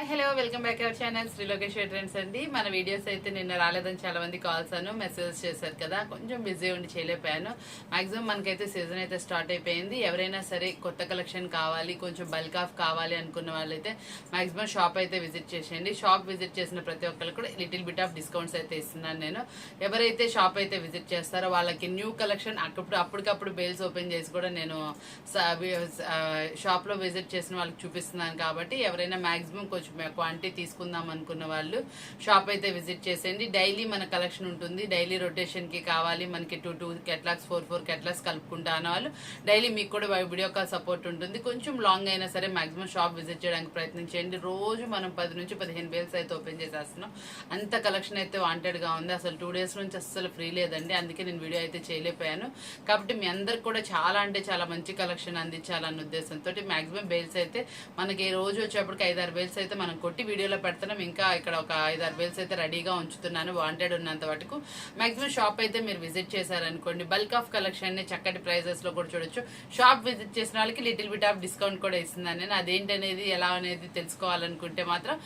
Hi hello welcome back our channel Shri Lokesh trends అండి. మన videos అయితే నిన్న రాలేదని చాలా మంది కాల్స్ మెసేజ్ చేశారు కదా, కొంచెం బిజీ ఉండి చేయలేకపోయాను. మాక్సిమం మనకైతే సీజన్ అయితే స్టార్ట్ అయిపోయింది. ఎవరైనా సరే కొత్త కలెక్షన్ కావాలి, కొంచెం బల్క్ ఆఫ్ కావాలి అనుకున్న వాళ్ళైతే మాక్సిమం షాప్ అయితే విజిట్ చేసేయండి. షాప్ విజిట్ చేసిన ప్రతి ఒక్కరికి కూడా లిటిల్ బిట్ ఆఫ్ డిస్కౌంట్స్ అయితే ఇస్తున్నాను నేను. ఎవరైతే షాప్ అయితే విజిట్ చేస్తారో వాళ్ళకి న్యూ కలెక్షన్ అప్పటికప్పుడు బేల్స్ ఓపెన్ చేసి కూడా నేను షాప్ లో విజిట్ చేసిన వాళ్ళకి చూపిస్తున్నాను. కాబట్టి ఎవరైనా మాక్సిమం కొంచెం క్వాంటిటీ తీసుకుందాం అనుకున్న వాళ్ళు షాప్ అయితే విజిట్ చేసేయండి. డైలీ మన కలెక్షన్ ఉంటుంది. డైలీ రొటేషన్ కి కావాలి మనకి 2 కేటలాగ్స్ 4 కేటలాగ్స్ కలుపుకుంటా అన్న వాళ్ళు డైలీ మీకు కూడా వీడియో కాల్ సపోర్ట్ ఉంటుంది. కొంచెం లాంగ్ అయినా సరే మాక్సిమం షాప్ విజిట్ చేయడానికి ప్రయత్నం చేయండి. రోజు మనం 10 నుంచి 15 బేల్స్ అయితే ఓపెన్ చేసేస్తున్నాం. అంత కలెక్షన్ అయితే వాంటెడ్ గా ఉంది. అసలు 2 days నుంచి అస్సలు ఫ్రీ లేదండి. అందుకే నేను వీడియో అయితే చేయలేకపోయాను. కాబట్టి మీ అందరికి కూడా చాలా అంటే చాలా మంచి కలెక్షన్ అందించాలన్న ఉద్దేశంతో మాక్సిమం బేల్స్ అయితే మనకి రోజు వచ్చేప్పటికి 5-6 బేల్స్ అయితే మనం కొట్టి వీడియోలో పెడుతున్నాం. ఇంకా ఇక్కడ ఒక 5-6 బేల్స్ అయితే రెడీగా ఉంచుతున్నాను. వాంటెడ్ ఉన్నంత వరకు మాక్సిమం షాప్ అయితే మీరు విజిట్ చేశారనుకోండి, బల్క్ ఆఫ్ కలెక్షన్ ని చక్కటి ప్రైజెస్ లో కూడా చూడొచ్చు. షాప్ విజిట్ చేసిన వాళ్ళకి లిటిల్ బిట్ ఆఫ్ డిస్కౌంట్ కూడా ఇస్తున్నాను నేను. అదేంటనేది ఎలా అనేది తెలుసుకోవాలనుకుంటే మాత్రం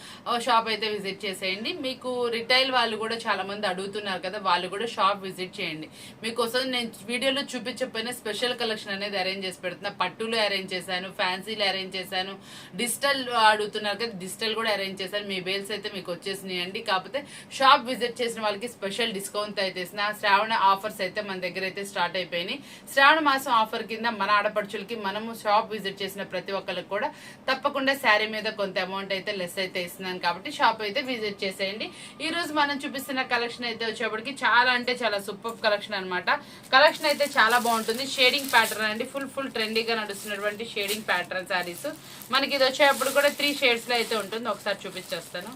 షాప్ అయితే విజిట్ చేసేయండి. మీకు రిటైల్ వాళ్ళు కూడా చాలా మంది అడుగుతున్నారు కదా, వాళ్ళు కూడా షాప్ విజిట్ చేయండి. మీకోసం నేను వీడియోలో చూపించకపోయినా స్పెషల్ కలెక్షన్ అనేది అరేంజ్ చేసి పెడుతున్నా. పట్టులో అరేంజ్ చేశాను, ఫ్యాన్సీలో అరేంజ్ చేశాను, డిజిటల్ అడుగుతున్నారు కదా డిజిటల్ కూడా అరేంజ్ చేశాను. మీ బేల్స్ అయితే మీకు వచ్చేసినాయి అండి. కాకపోతే షాప్ విజిట్ చేసిన వాళ్ళకి స్పెషల్ డిస్కౌంట్ అయితే ఇస్తున్నా. శ్రావణ ఆఫర్స్ అయితే మన దగ్గర అయితే స్టార్ట్ అయిపోయినాయి. శ్రావణ మాసం ఆఫర్ కింద మన ఆడపడుచులకి మనము షాప్ విజిట్ చేసిన ప్రతి ఒక్కరికి కూడా తప్పకుండా శారీ మీద కొంత అమౌంట్ అయితే లెస్ అయితే ఇస్తున్నాను. కాబట్టి షాప్ అయితే విజిట్ చేసేయండి. ఈ రోజు మనం చూపిస్తున్న కలెక్షన్ అయితే వచ్చేప్పటికి చాలా అంటే చాలా సూపర్ కలెక్షన్ అనమాట. కలెక్షన్ అయితే చాలా బాగుంటుంది. షేడింగ్ ప్యాటర్న్ అండి, ఫుల్ ట్రెండీగా నడుస్తున్నటువంటి షేడింగ్ ప్యాటర్న్ శారీస్. మనకి ఇది వచ్చేటప్పుడు కూడా 3 షేడ్స్ లో అయితే ఉంటుంది. ఒకసారి చూపించేస్తాను.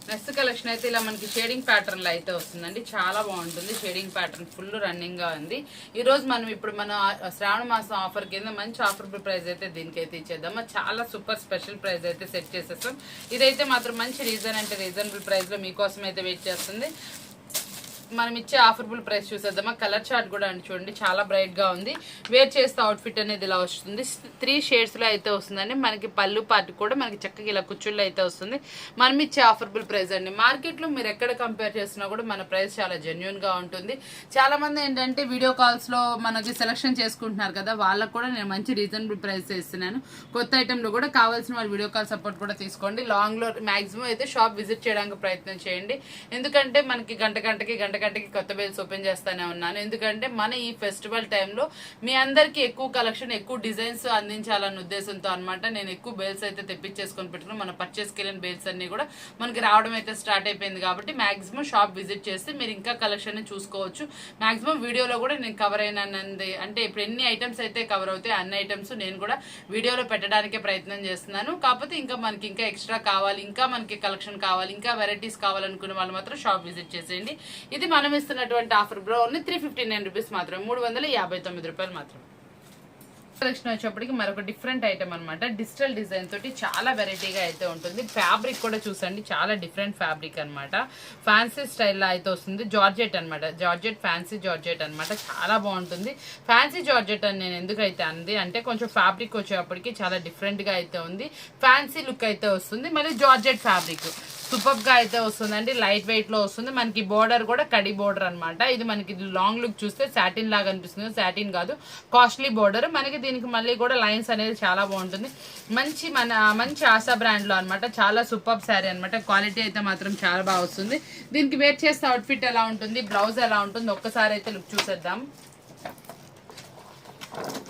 నెక్స్ట్ కలెక్షన్ అయితే ఇలా మనకి షేడింగ్ ప్యాటర్న్ లో అయితే వస్తుందండి. చాలా బాగుంటుంది. షేడింగ్ ప్యాటర్న్ ఫుల్ రన్నింగ్ గా ఉంది. ఈ రోజు మనం ఇప్పుడు మన శ్రావణ మాసం ఆఫర్ కింద మంచి ఆఫర్బుల్ ప్రైస్ అయితే దీనికైతే ఇచ్చేద్దాం. చాలా సూపర్ స్పెషల్ ప్రైస్ అయితే సెట్ చేసేస్తాం. ఇదైతే మాత్రం మంచి రీజనబుల్ ప్రైస్ లో మీకోసం అయితే వెయిట్ చేస్తుంది. మనం ఇచ్చే ఆఫర్బుల్ ప్రైస్ చూసేద్దామా. కలర్ చార్ట్ కూడా అండి చూడండి, చాలా బ్రైట్ గా ఉంది. వేర్ చేస్తే అవుట్ఫిట్ అనేది ఇలా వస్తుంది. 3 షేడ్స్ లో అయితే వస్తుందండి. మనకి పళ్ళు పార్ట్ కూడా మనకి చక్కగా ఇలా కుచ్చుళ్ళు అయితే వస్తుంది. మనం ఇచ్చే ఆఫర్బుల్ ప్రైస్ అండి. మార్కెట్ లో మీరు ఎక్కడ కంపేర్ చేసినా కూడా మన ప్రైస్ చాలా జెన్యున్ గా ఉంటుంది. చాలా మంది ఏంటంటే వీడియో కాల్స్ లో మనకి సెలెక్షన్ చేసుకుంటున్నారు కదా, వాళ్ళకు కూడా నేను మంచి రీజనబుల్ ప్రైస్ ఇస్తున్నాను. కొత్త ఐటమ్ లో కూడా కావాల్సిన వాళ్ళు వీడియో కాల్ సపోర్ట్ కూడా తీసుకోండి. లాంగ్ లో మాక్సిమం అయితే షాప్ విజిట్ చేయడానికి ప్రయత్నం చేయండి. ఎందుకంటే మనకి గంటకి కొత్త బేల్స్ ఓపెన్ చేస్తానే ఉన్నాను. ఎందుకంటే మన ఈ ఫెస్టివల్ టైంలో మీ అందరికి ఎక్కువ కలెక్షన్ ఎక్కువ డిజైన్స్ అందించాలన్న ఉద్దేశంతో అనమాట నేను ఎక్కువ బేల్స్ అయితే తెప్పించేసుకొని పెట్టుకున్నాను. మన పర్చేస్ కెళ్ళిన బేల్స్ అన్ని కూడా మనకి రావడం అయితే స్టార్ట్ అయిపోయింది. కాబట్టి మాక్సిమం షాప్ విజిట్ చేస్తే మీరు ఇంకా కలెక్షన్ చూసుకోవచ్చు. మాక్సిమం వీడియోలో కూడా నేను కవర్ అయినంది అంటే ఇప్పుడు ఎన్ని ఐటమ్స్ అయితే కవర్ అవుతాయి అన్ని ఐటమ్స్ నేను కూడా వీడియోలో పెట్టడానికే ప్రయత్నం చేస్తున్నాను. కాకపోతే ఇంకా మనకి ఇంకా ఎక్స్ట్రా కావాలి, ఇంకా మనకి కలెక్షన్ కావాలి, ఇంకా వెరైటీస్ కావాలనుకునే వాళ్ళు మాత్రం షాప్ విజిట్ చేసేయండి. ఇది మనం ఇస్తున్నటువంటి ఆఫర్ బ్రో ఓన్లీ 359 రూపీస్ మాత్రమే, 359 రూపాయలు మాత్రమే. కలెక్షన్ వచ్చేప్పటికి మరొక డిఫరెంట్ ఐటమ్ అనమాట. డిజిటల్ డిజైన్ తోటి చాలా వెరైటీగా అయితే ఉంటుంది. ఫ్యాబ్రిక్ కూడా చూసండి, చాలా డిఫరెంట్ ఫ్యాబ్రిక్ అనమాట. ఫ్యాన్సీ స్టైల్లో అయితే వస్తుంది. జార్జెట్ అనమాట, జార్జెట్ ఫ్యాన్సీ జార్జెట్ అనమాట. చాలా బాగుంటుంది. ఫ్యాన్సీ జార్జెట్ అని నేను ఎందుకైతే అంది అంటే కొంచెం ఫ్యాబ్రిక్ వచ్చేప్పటికి చాలా డిఫరెంట్ గా అయితే ఉంది. ఫ్యాన్సీ లుక్ అయితే వస్తుంది. మళ్ళీ జార్జెట్ ఫ్యాబ్రిక్ సూపర్ గా అయితే వస్తుందండి. లైట్ వెయిట్ లో వస్తుంది. మనకి బోర్డర్ కూడా కడి బోర్డర్ అనమాట. ఇది మనకి లాంగ్ లుక్ చూస్తే సాటిన్ లాగా అనిపిస్తుంది. సాటిన్ కాదు, కాస్ట్లీ బోర్డర్. మనకి దీనికి మళ్ళీ కూడా లైన్స్ అనేది చాలా బాగుంటుంది. మంచి ఆశా బ్రాండ్ లో అనమాట. చాలా సూపర్ శారీ అనమాట. క్వాలిటీ అయితే మాత్రం చాలా బాగా వస్తుంది. దీనికి వేర్ చేస్తే అవుట్ఫిట్ ఎలా ఉంటుంది, బ్లౌజ్ ఎలా ఉంటుంది ఒక్కసారి అయితే లుక్ చూసేద్దాం.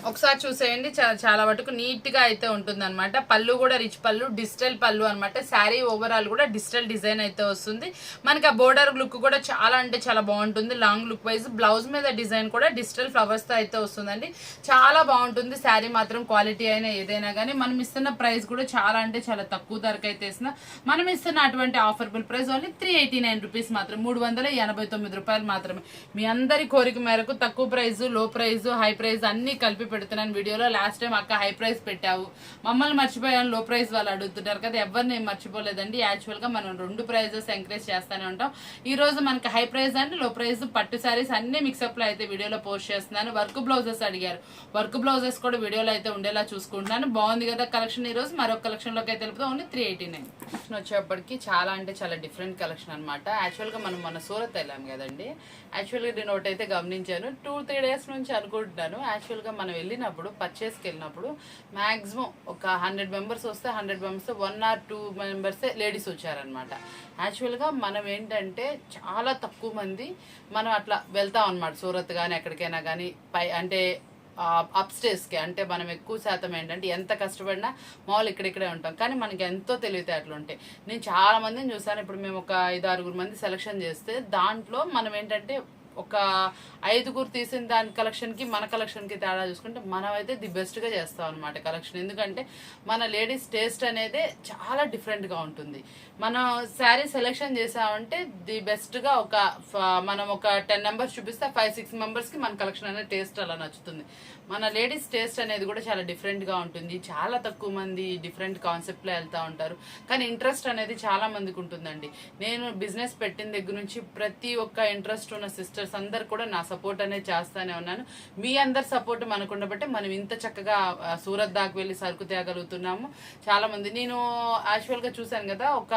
ఒకసారి చూసేయండి. చాలా వరకు నీట్ గా అయితే ఉంటుంది అనమాట. పళ్ళు కూడా రిచ్ పళ్ళు, డిజిటల్ పళ్ళు అనమాట. శారీ ఓవరాల్ కూడా డిజిటల్ డిజైన్ అయితే వస్తుంది. మనకి ఆ బోర్డర్ లుక్ కూడా చాలా అంటే చాలా బాగుంటుంది. లాంగ్ లుక్ వైజ్ బ్లౌజ్ మీద డిజైన్ కూడా డిజిటల్ ఫ్లవర్స్ తో అయితే వస్తుందండి. చాలా బాగుంటుంది శారీ మాత్రం. క్వాలిటీ అయినా ఏదైనా కానీ మనం ఇస్తున్న ప్రైస్ కూడా చాలా అంటే చాలా తక్కువ ధరకు అయితే ఇస్తున్నా. మనం ఇస్తున్న అటువంటి ఆఫర్బుల్ ప్రైస్ ఓన్లీ 389 రూపీస్ మాత్రం, 389 రూపాయలు మాత్రమే. మీ అందరి కోరిక మేరకు తక్కువ ప్రైస్, లో ప్రైస్, హై ప్రైస్ అన్ని కలిపి పెడుతున్నాను వీడియోలో. లాస్ట్ టైం అక్క హై ప్రైస్ పెట్టావు, మమ్మల్ని మర్చిపోయాను లో ప్రైస్ వాళ్ళు అడుగుతుంటారు కదా, ఎవరు నేను మర్చిపోలేదండి. యాక్చువల్గా మనం 2 ప్రైజెస్ ఎంకరేజ్ చేస్తూనే ఉంటాం. ఈ రోజు మనకి హై ప్రైస్ అండ్ లో ప్రైస్ పట్టు శారీస్ అన్ని మిక్సప్లో అయితే వీడియోలో పోస్ట్ చేస్తున్నాను. వర్క్ బ్లౌజెస్ అడిగారు, వర్క్ బ్లౌజెస్ కూడా వీడియోలో అయితే ఉండేలా చూసుకుంటున్నాను. బాగుంది కదా కలెక్షన్. ఈ రోజు మరొక కలెక్షన్లోకి అయితే తెలుపుతాం. ఓన్లీ 389 వచ్చేప్పటికి చాలా అంటే చాలా డిఫరెంట్ కలెక్షన్ అనమాట. యాక్చువల్గా మనం మన సూరత్ వెళ్ళాం కదండి. యాక్చువల్గా నేను ఒకటి అయితే గమనించాను, 2-3 డేస్ నుంచి అనుకుంటున్నాను. యాక్చువల్గా మనం వెళ్ళినప్పుడు పర్చేస్కి వెళ్ళినప్పుడు మ్యాక్సిమం ఒక 100 మెంబర్స్ వస్తే 100 మెంబర్స్ 1 or 2 మెంబర్సే లేడీస్ వచ్చారనమాట. యాక్చువల్గా మనం ఏంటంటే చాలా తక్కువ మంది మనం అట్లా వెళ్తాం అనమాట. సూరత్ కానీ ఎక్కడికైనా కానీ అంటే అప్స్టేర్స్కి అంటే మనం ఎక్కువ శాతం ఏంటంటే ఎంత కష్టపడినా మామూలు ఇక్కడిక్కడే ఉంటాం, కానీ మనకి ఎంతో తెలివితేటలు ఉంటాయి. నేను చాలా మందిని చూసాను. ఇప్పుడు మేము ఒక 5-6 మంది సెలెక్షన్ చేస్తే దాంట్లో మనం ఏంటంటే ఒక 5గురు తీసిన దాని కలెక్షన్కి మన కలెక్షన్కి తేడా చూసుకుంటే మనం అయితే ది బెస్ట్గా చేస్తాం అనమాట కలెక్షన్. ఎందుకంటే మన లేడీస్ టేస్ట్ అనేది చాలా డిఫరెంట్గా ఉంటుంది. మనం శారీ సెలెక్షన్ చేసామంటే ది బెస్ట్గా మనం ఒక 10 మెంబర్స్ చూపిస్తే 5-6 మెంబర్స్కి మన కలెక్షన్ అనేది టేస్ట్ అలా నచ్చుతుంది. మన లేడీస్ టేస్ట్ అనేది కూడా చాలా డిఫరెంట్గా ఉంటుంది. చాలా తక్కువ మంది డిఫరెంట్ కాన్సెప్ట్లో వెళ్తూ ఉంటారు, కానీ ఇంట్రెస్ట్ అనేది చాలా మందికి ఉంటుందండి. నేను బిజినెస్ పెట్టిన దగ్గర నుంచి ప్రతి ఒక్క ఇంట్రెస్ట్ ఉన్న సిస్టర్స్ అందరు కూడా నా సపోర్ట్ అనేది చేస్తానే ఉన్నాను. మీ అందరి సపోర్ట్ మనకు ఉండబట్టే మనం ఇంత చక్కగా సూరత్ దాకా వెళ్ళి సరుకు తేగలుగుతున్నాము. చాలా మంది నేను యాక్చువల్గా చూశాను కదా, ఒక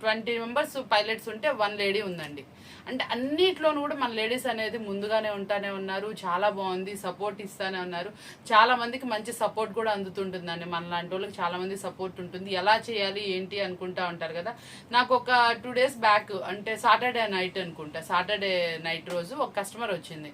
20 మెంబర్స్ పైలట్స్ ఉంటే 1 లేడీ ఉందండి. అంటే అన్నిట్లోనూ కూడా మన లేడీస్ అనేది ముందుగానే ఉంటానే ఉన్నారు. చాలా బాగుంది, సపోర్ట్ ఇస్తానే ఉన్నారు. చాలా మందికి మంచి సపోర్ట్ కూడా అందుతుంటుందండి. మన లాంటి వాళ్ళకి చాలా మంది సపోర్ట్ ఉంటుంది. ఎలా చేయాలి ఏంటి అనుకుంటా ఉంటారు కదా. నాకు ఒక 2 days బ్యాక్ అంటే సాటర్డే నైట్ రోజు ఒక కస్టమర్ వచ్చింది.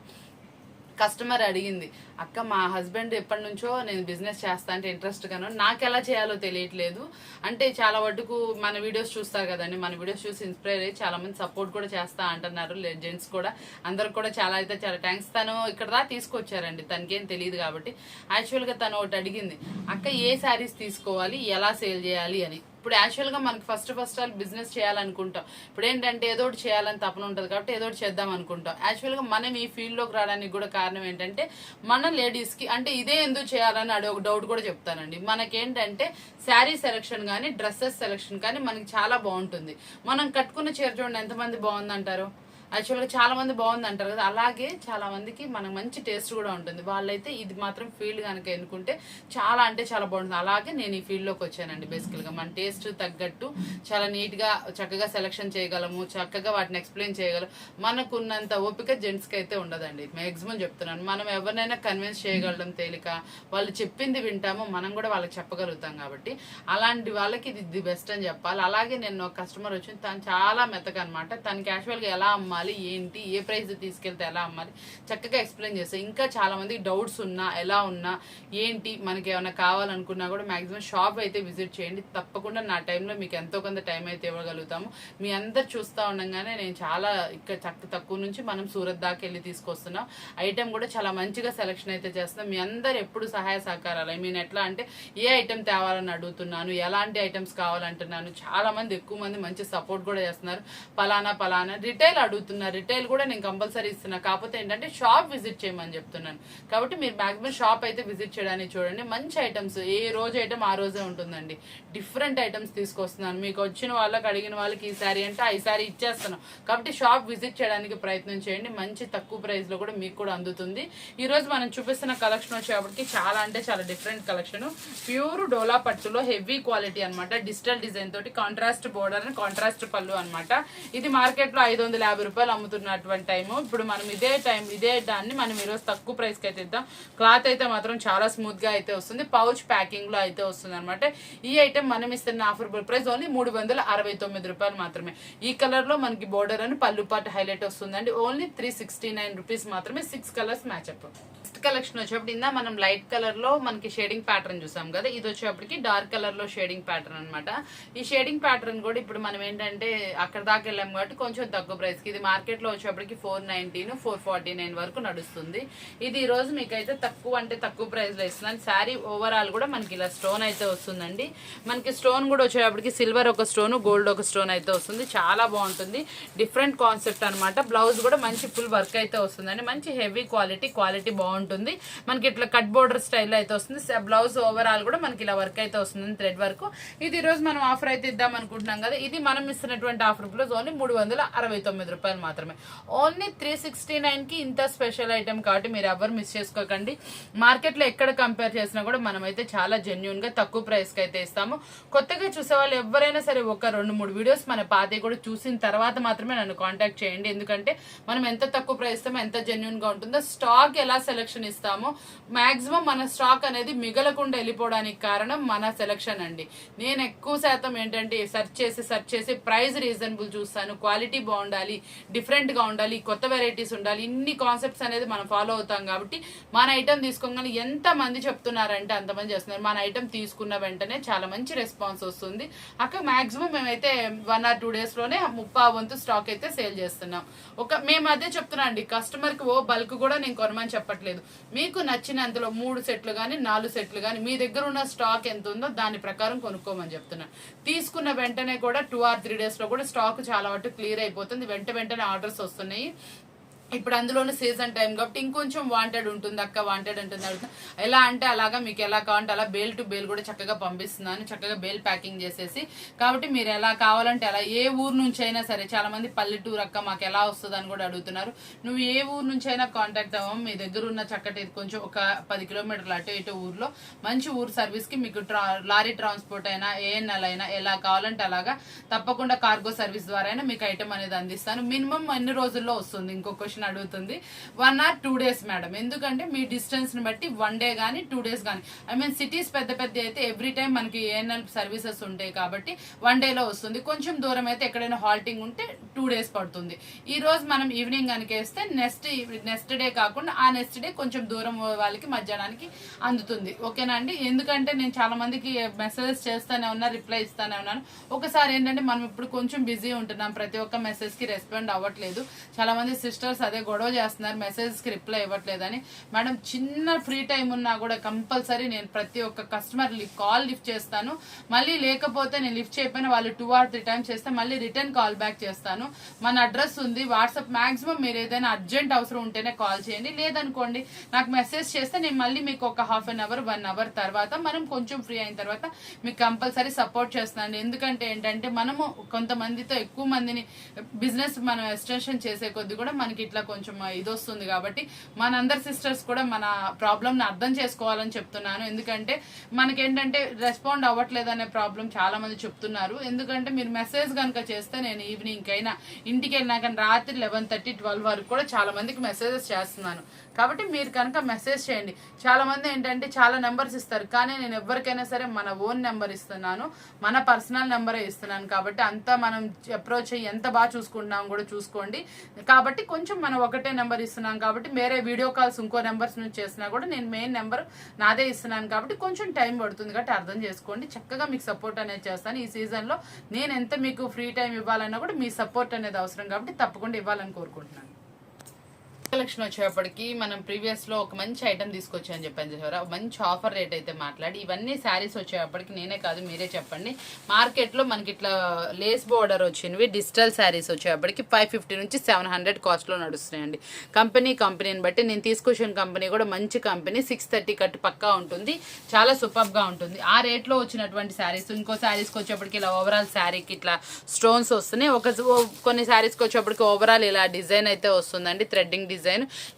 కస్టమర్ అడిగింది, అక్క మా హస్బెండ్ ఎప్పటి నుంచో నేను బిజినెస్ చేస్తా అంటే ఇంట్రెస్ట్ గాను, నాకు ఎలా చేయాలో తెలియట్లేదు. అంటే చాలా వరకు మన వీడియోస్ చూస్తారు కదండి, మన వీడియోస్ చూసి ఇన్స్పైర్ అయ్యి చాలా మంది సపోర్ట్ కూడా చేస్తా అంటున్నారు. జెంట్స్ కూడా అందరికి కూడా చాలా థ్యాంక్స్. తను ఇక్కడ తీసుకొచ్చారండి, తనకేం తెలియదు కాబట్టి. యాక్చువల్గా తను ఒకటి అడిగింది, అక్క ఏ శారీస్ తీసుకోవాలి, ఎలా సేల్ చేయాలి అని. ఇప్పుడు యాక్చువల్గా మనకి ఫస్ట్ ఆల్ బిజినెస్ చేయాలనుకుంటాం. ఇప్పుడు ఏంటంటే ఏదో ఒకటి చేయాలని తపన ఉంటుంది కాబట్టి ఏదో ఒకటి చేద్దాం అనుకుంటాం. యాక్చువల్గా మనం ఈ ఫీల్డ్లోకి రావడానికి కూడా కారణం ఏంటంటే మన లేడీస్కి అంటే ఇదే ఎందుకు చేయాలని ఒక డౌట్ కూడా చెప్తానండి. మనకేంటంటే శారీ సెలెక్షన్ కానీ డ్రెస్సెస్ సెలెక్షన్ కానీ మనకి చాలా బాగుంటుంది. మనం కట్టుకున్న చీర చూడండి ఎంతమంది బాగుందంటారు. యాక్చువల్గా చాలా మంది బాగుంది అంటారు కదా, అలాగే చాలా మందికి మనకు మంచి టేస్ట్ కూడా ఉంటుంది. వాళ్ళైతే ఇది మాత్రం ఫీల్డ్ కనుక ఎన్నుకుంటే చాలా అంటే చాలా బాగుంటుంది. అలాగే నేను ఈ ఫీల్డ్లోకి వచ్చానండి. బేసికల్గా మన టేస్ట్ తగ్గట్టు చాలా నీట్గా చక్కగా సెలెక్షన్ చేయగలము, చక్కగా వాటిని ఎక్స్ప్లెయిన్ చేయగలము. మనకున్నంత ఓపిక జెంట్స్కి అయితే ఉండదండి. మ్యాక్సిమం చెప్తున్నాను. మనం ఎవరినైనా కన్విన్స్ చేయగలడం తేలిక, వాళ్ళు చెప్పింది వింటాము, మనం కూడా వాళ్ళకి చెప్పగలుగుతాం. కాబట్టి అలాంటి వాళ్ళకి ఇది ది బెస్ట్ అని చెప్పాలి. అలాగే నేను కస్టమర్ వచ్చింది, తను చాలా మెత్తగా అనమాట. తనకి యాక్చువల్గా ఎలా అమ్మాలి ఏంటి, ఏ ప్రైస్ తీసుకెళ్తే ఎలా అమ్మాలి చక్కగా ఎక్స్ప్లెయిన్ చేస్తాను. ఇంకా చాలా మందికి డౌట్స్ ఉన్నా ఎలా ఉన్నా ఏంటి మనకి ఏమైనా కావాలనుకున్నా కూడా మాక్సిమం షాప్ అయితే విజిట్ చేయండి. తప్పకుండా నా టైంలో మీకు ఎంతో కొంత టైం అయితే ఇవ్వగలుగుతాము. మీ అందరు చూస్తూ ఉండగానే నేను చాలా ఇక్కడ తక్కువ నుంచి మనం సూరత్ దాకా వెళ్ళి తీసుకొస్తున్నాం. ఐటెం కూడా చాలా మంచిగా సెలెక్షన్ అయితే చేస్తున్నాం. మీ అందరు ఎప్పుడు సహాయ సహకారాలు ఎట్లా అంటే ఏ ఐటెం తేవాలని అడుగుతున్నాను, ఎలాంటి ఐటమ్స్ కావాలంటున్నాను. చాలా మంది ఎక్కువ మంది మంచి సపోర్ట్ కూడా చేస్తున్నారు. పలానా రిటైల్ అడుగుతున్నారు. రిటైల్ కూడా నేను కంపల్సరీ ఇస్తున్నా. కాకపోతే ఏంటంటే షాప్ విజిట్ చేయమని చెప్తున్నాను. కాబట్టి మీరు మాక్సిమం షాప్ అయితే విజిట్ చేయడానికి చూడండి. మంచి ఐటమ్స్, ఏ రోజు ఐటమ్ ఆ రోజే ఉంటుందండి. డిఫరెంట్ ఐటమ్స్ తీసుకొస్తున్నాను. మీకు వచ్చిన వాళ్ళకి అడిగిన వాళ్ళకి ఈ శారీ అంటే ఈ శారీ ఇచ్చేస్తాను. కాబట్టి షాప్ విజిట్ చేయడానికి ప్రయత్నం చేయండి. మంచి తక్కువ ప్రైస్ లో కూడా మీకు కూడా అందుతుంది. ఈ రోజు మనం చూపిస్తున్న కలెక్షన్ వచ్చేప్పటికి చాలా అంటే చాలా డిఫరెంట్ కలెక్షన్. ప్యూర్ డోలా పట్టులో హెవీ క్వాలిటీ అనమాట. డిజిటల్ డిజైన్ తోటి కాంట్రాస్ట్ బోర్డర్ అండ్ కాంట్రాస్ట్ పళ్ళు అనమాట. ఇది మార్కెట్ లో 550 రూపాయలు అమ్ముతున్నటువంటి టైము. ఇప్పుడు మనం ఇదే దాన్ని మనం ఈరోజు తక్కువ ప్రైస్ కి అయితే ఇద్దాం. క్లాత్ అయితే మాత్రం చాలా స్మూత్ గా అయితే వస్తుంది. పౌచ్ ప్యాకింగ్ లో అయితే వస్తుంది అనమాట. ఈ ఐటమ్ మనం ఇస్తున్న ఆఫర్బుల్ ప్రైస్ ఓన్లీ 369 రూపాయలు మాత్రమే. ఈ కలర్ లో మనకి బోర్డర్ అని పళ్ళు పాటు హైలైట్ వస్తుందండి. ఓన్లీ 369 రూపీస్ మాత్రమే. 6 కలర్స్ మ్యాచ్ అప్. కలెక్షన్ వచ్చేప్పుడు ఇందా మనం లైట్ కలర్ లో మనకి షేడింగ్ ప్యాటర్న్ చూసాం కదా, ఇది వచ్చేప్పటికి డార్క్ కలర్ లో షేడింగ్ ప్యాటర్న్ అనమాట. ఈ షేడింగ్ ప్యాటర్న్ కూడా ఇప్పుడు మనం ఏంటంటే అక్కడ దాకా వెళ్ళాం కాబట్టి కొంచెం తక్కువ ప్రైస్ కి. ఇది మార్కెట్ లో వచ్చేప్పటికి 419, 449 వరకు నడుస్తుంది. ఇది ఈ రోజు మీకైతే తక్కువ ప్రైస్ లో ఇస్తున్నాను. శారీ ఓవరాల్ కూడా మనకి ఇలా స్టోన్ అయితే వస్తుందండి. మనకి స్టోన్ కూడా వచ్చేప్పటికి సిల్వర్ ఒక స్టోన్, గోల్డ్ ఒక స్టోన్ అయితే వస్తుంది. చాలా బాగుంటుంది. డిఫరెంట్ కాన్సెప్ట్ అనమాట. బ్లౌజ్ కూడా మంచి ఫుల్ వర్క్ అయితే వస్తుందండి. మంచి హెవీ క్వాలిటీ బాగుంటుంది. ఉంటుంది. మనకి ఇట్లా కట్ బోర్డర్ స్టైల్లో అయితే వస్తుంది. బ్లౌజ్ ఓవరాల్ కూడా మనకి ఇలా వర్క్ అయితే వస్తుంది, థ్రెడ్ వర్క్. ఇది ఈ రోజు మనం ఆఫర్ అయితే ఇద్దాం అనుకుంటున్నాం కదా. ఇది మనం ఇస్తున్నటువంటి ఆఫర్ ప్రైస్ ఓన్లీ 369 రూపాయలు మాత్రమే. ఓన్లీ 369 కి ఇంత స్పెషల్ ఐటమ్ కాబట్టి మీరు ఎవరు మిస్ చేసుకోకండి. మార్కెట్ లో ఎక్కడ కంపేర్ చేసినా కూడా మనమైతే చాలా జెన్యున్ గా తక్కువ ప్రైస్ కి అయితే ఇస్తాము. కొత్తగా చూసే వాళ్ళు ఎవరైనా సరే ఒక 2-3 వీడియోస్ మన పాతే కూడా చూసిన తర్వాత మాత్రమే నన్ను కాంటాక్ట్ చేయండి. ఎందుకంటే మనం ఎంత తక్కువ ప్రైస్ ఇస్తామో ఎంత జెన్యున్ గా ఉంటుందో, స్టాక్ ఎలా సెలెక్షన్ ఇస్తామో మాక్సిమం మన స్టాక్ అనేది మిగలకుండా వెళ్ళిపోవడానికి కారణం మన సెలెక్షన్ అండి. నేను ఎక్కువ శాతం ఏంటంటే సెర్చ్ చేసి ప్రైస్ రీజనబుల్ చూస్తాను, క్వాలిటీ బాగుండాలి, డిఫరెంట్ గా ఉండాలి, కొత్త వెరైటీస్ ఉండాలి, ఇన్ని కాన్సెప్ట్స్ అనేది మనం ఫాలో అవుతాం. కాబట్టి మన ఐటమ్ తీసుకోగానే ఎంత మంది చెప్తున్నారంటే అంతమంది చేస్తున్నారు. మన ఐటమ్ తీసుకున్న వెంటనే చాలా మంచి రెస్పాన్స్ వస్తుంది. అక్కడ మాక్సిమం మేమైతే 1 or 2 days లోనే 30% స్టాక్ అయితే సేల్ చేస్తున్నాం. మేము అదే చెప్తున్నాం అండి, కస్టమర్ కి బల్క్ కూడా నేను కొనమని చెప్పట్లేదు. మీకు నచ్చినంతలో 3 సెట్లు గానీ 4 సెట్లు గానీ మీ దగ్గర ఉన్న స్టాక్ ఎంత ఉందో దాని ప్రకారం కొనుక్కోమని చెప్తున్నాను. తీసుకున్న వెంటనే కూడా 2 or 3 days లో కూడా స్టాక్ చాలా వరకు క్లియర్ అయిపోతుంది. వెంటనే ఆర్డర్స్ వస్తున్నాయి. ఇప్పుడు అందులోనే సీజన్ టైం కాబట్టి ఇంకొంచెం వాంటెడ్ ఉంటుంది, అక్క వాంటెడ్ ఉంటుంది అడుగుతా. ఎలా అంటే అలాగా మీకు ఎలా కావాలంటే అలా బేల్ టు బేల్ కూడా చక్కగా పంపిస్తున్నాను, చక్కగా బేల్ ప్యాకింగ్ చేసేసి. కాబట్టి మీరు ఎలా కావాలంటే అలా, ఏ ఊరు నుంచి అయినా సరే. చాలా మంది పల్లెటూరు అక్క మాకు ఎలా వస్తుంది అని కూడా అడుగుతున్నారు. నువ్వు ఏ ఊరు నుంచి అయినా కాంటాక్ట్ అవ్వము. మీ దగ్గర ఉన్న చక్కటి కొంచెం ఒక 10 కిలోమీటర్లు అటు ఇటు ఊర్లో మంచి ఊరు సర్వీస్ కి మీకు లారీ ట్రాన్స్పోర్ట్ అయినా ఏఎన్ఎల్ అయినా ఎలా కావాలంటే అలాగా తప్పకుండా కార్గో సర్వీస్ ద్వారా అయినా మీకు ఐటమ్ అనేది అందిస్తాను. మినిమం ఎన్ని రోజుల్లో వస్తుంది ఇంకో క్వశ్చన్ అడుగుతుంది. 1 or 2 days మేడం. ఎందుకంటే మీ డిస్టెన్స్ ని బట్టి 1 day గానీ 2 days గానీ, ఐ మీన్ సిటీస్ పెద్ద అయితే ఎవ్రీ టైం మనకి ఏఎన్ఎల్ సర్వీసెస్ ఉంటాయి కాబట్టి 1 day లో వస్తుంది. కొంచెం దూరం అయితే ఎక్కడైనా హాల్టింగ్ ఉంటే 2 days పడుతుంది. ఈ రోజు మనం ఈవినింగ్ కనుక వేస్తే నెక్స్ట్ డే కాకుండా ఆ నెక్స్ట్ డే కొంచెం దూరం వాళ్ళకి మధ్యాహ్నానికి అందుతుంది. ఓకేనా అండి? ఎందుకంటే నేను చాలా మందికి మెసేజెస్ చేస్తానే ఉన్నా, రిప్లై ఇస్తానే ఉన్నాను. ఒకసారి ఏంటంటే మనం ఇప్పుడు కొంచెం బిజీ ఉంటున్నాం, ప్రతి ఒక్క మెసేజ్ కి రెస్పాండ్ అవ్వట్లేదు. చాలా మంది సిస్టర్స్ అదే గొడవ చేస్తున్నారు, మెసేజెస్ కి రిప్లై ఇవ్వట్లేదని. మేడం చిన్న ఫ్రీ టైం ఉన్నా కూడా కంపల్సరీ నేను ప్రతి ఒక్క కస్టమర్ కాల్ లిఫ్ట్ చేస్తాను. మళ్ళీ లేకపోతే నేను లిఫ్ట్ చేయకపోయినా వాళ్ళు 2 or 3 times చేస్తే మళ్ళీ రిటర్న్ కాల్ బ్యాక్ చేస్తాను. మన అడ్రస్ ఉంది వాట్సాప్. మాక్సిమం మీరు ఏదైనా అర్జెంట్ అవసరం ఉంటేనే కాల్ చేయండి, లేదనుకోండి నాకు మెసేజ్ చేస్తే నేను మళ్ళీ మీకు ఒక 1/2 hour 1 hour తర్వాత మనం కొంచెం ఫ్రీ అయిన తర్వాత మీకు కంపల్సరీ సపోర్ట్ చేస్తున్నాను. ఎందుకంటే ఏంటంటే మనము కొంతమందితో ఎక్కువ మందిని బిజినెస్ మనం ఎక్స్టెన్షన్ చేసే కొద్ది కూడా మనకి ఇట్లా కొంచెం ఇది వస్తుంది. కాబట్టి మనందరి సిస్టర్స్ కూడా మన ప్రాబ్లం ని అర్థం చేసుకోవాలని చెప్తున్నాను. ఎందుకంటే మనకేంటంటే రెస్పాండ్ అవ్వట్లేదు అనే ప్రాబ్లం చాలా మంది చెప్తున్నారు. ఎందుకంటే మీరు మెసేజ్ కనుక చేస్తే నేను ఈవినింగ్ అయినా ఇంటికి వెళ్ళినాక రాత్రి 11:30-12 వరకు కూడా చాలా మందికి మెసేజెస్ చేస్తున్నాను. కాబట్టి మీరు కనుక మెసేజ్ చేయండి. చాలా మంది ఏంటంటే చాలా నెంబర్స్ ఇస్తారు, కానీ నేను ఎవరికైనా సరే మన ఓన్ నెంబర్ ఇస్తున్నాను, మన పర్సనల్ నెంబరే ఇస్తున్నాను. కాబట్టి అంతా మనం అప్రోచ్ అయ్యి ఎంత బాగా చూసుకుంటున్నాం కూడా చూసుకోండి. కాబట్టి కొంచెం మనం ఒకటే నెంబర్ ఇస్తున్నాం కాబట్టి వేరే వీడియో కాల్స్ ఇంకో నెంబర్స్ నుంచి చేసినా కూడా నేను మెయిన్ నెంబర్ నాదే ఇస్తున్నాను. కాబట్టి కొంచెం టైం పడుతుంది కాబట్టి అర్థం చేసుకోండి. చక్కగా మీకు సపోర్ట్ అనేది చేస్తాను. ఈ సీజన్ లో నేను ఎంత మీకు ఫ్రీ టైం ఇవ్వాలన్నా కూడా మీ సపోర్ట్ అనేది అవసరం కాబట్టి తప్పకుండా ఇవ్వాలని కోరుకుంటున్నాను. కలెక్షన్ వచ్చేప్పటికి మనం ప్రీవియస్ లో ఒక మంచి ఐటమ్ తీసుకొచ్చాను చెప్పాను చూసారా, మంచి ఆఫర్ రేట్ అయితే మాట్లాడి. ఇవన్నీ శారీస్ వచ్చేప్పటికి నేనే కాదు మీరే చెప్పండి, మార్కెట్ లో మనకి ఇట్లా లేస్ బోర్డర్ వచ్చినవి డిజిటల్ శారీస్ వచ్చేప్పటికి 550 నుంచి 700 కాస్ట్ లో నడుస్తున్నాయండి. కంపెనీని బట్టి నేను తీసుకొచ్చిన కంపెనీ కూడా మంచి కంపెనీ, 630 కట్ పక్కా ఉంటుంది, చాలా సూపర్ గా ఉంటుంది. ఆ రేట్ లో వచ్చినటువంటి శారీస్ ఇంకో శారీస్కి వచ్చేప్పటికి ఇలా ఓవరాల్ శారీకి ఇట్లా స్టోన్స్ వస్తున్నాయి. కొన్ని శారీస్కి వచ్చేప్పటికి ఓవరాల్ ఇలా డిజైన్ అయితే వస్తుందండి, థ్రెడ్డింగ్ డిజైన్.